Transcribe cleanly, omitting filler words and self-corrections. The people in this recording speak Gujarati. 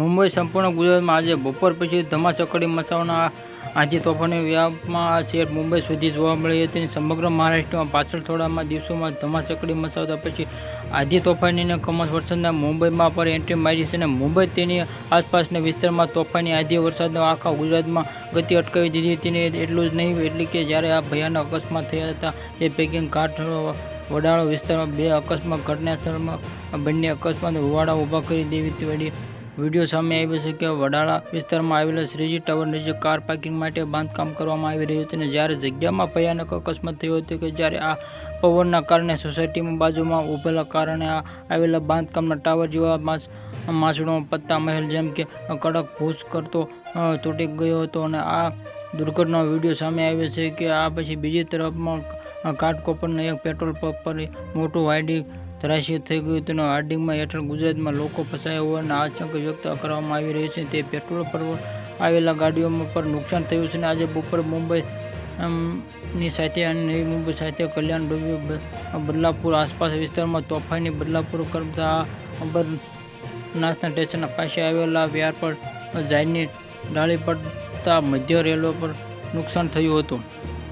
મુંબઈ સંપૂર્ણ ગુજરાતમાં આજે બપોર પછી ધમાચકડી મચાવવાના આંધી તોફાની વ્યાપમાં આ શહેર મુંબઈ સુધી જોવા મળી હતી. સમગ્ર મહારાષ્ટ્રમાં પાછળ થોડામાં દિવસોમાં ધમાચકડી મચાવતા પછી આંધી તોફાનીને કમોસમી વરસાદના મુંબઈમાં પર એન્ટ્રી મારી છે અને મુંબઈ તેની આસપાસના વિસ્તારમાં તોફાની આંધી વરસાદનો આખા ગુજરાતમાં ગતિ અટકાવી દીધી હતી. એટલું જ નહીં, એટલે કે જ્યારે આ ભયાનક અકસ્માત થયા હતા એ પૈકી ઘાટ વડાળો વિસ્તારમાં 2 અકસ્માત ઘટના સ્થળમાં બંને અકસ્માત હોવાળા ઊભા કરી દેવી વળી વિડીયો સામે આવ્યો છે કે વડાળા વિસ્તારમાં આવેલા શ્રીજી ટાવર નજીક કાર પાર્કિંગ માટે બાંધકામ કરવામાં આવી રહ્યું હતું અને જ્યારે જગ્યામાં ભયાનક અકસ્માત થયો હતો કે જ્યારે આ પવનના કારણે સોસાયટીમાં બાજુમાં ઊભેલા કારણે આવેલા બાંધકામના ટાવર જેવા માછડો પત્તા મહેલ જેમ કે કડક ભૂસ કરતો તૂટી ગયો હતો અને આ દુર્ઘટનાનો વિડીયો સામે આવ્યો છે કે આ પછી બીજી તરફમાં ઘાટકોપરના એક પેટ્રોલ પંપ પર મોટું વાયડિંગ ધરાશયી થઈ ગયું હતું. હાર્ડિંગમાં હેઠળ ગુજરાતમાં લોકો ફસાયા હોવાના આશંકા વ્યક્ત કરવામાં આવી રહી છે. તે પેટ્રોલ પર આવેલા ગાડીઓમાં પર નુકસાન થયું છે અને આજે બપોરે મુંબઈ ની સાથે અને નવી મુંબઈ સાથે કલ્યાણ ડોંબિવલી બદલાપુર આસપાસ વિસ્તારમાં તોફાની બદલાપુર કરતા અમરનાથના સ્ટેશન પાસે આવેલા વ્યાર પર ઝાડની ડાળી પડતા મધ્ય રેલવે પર નુકસાન થયું હતું.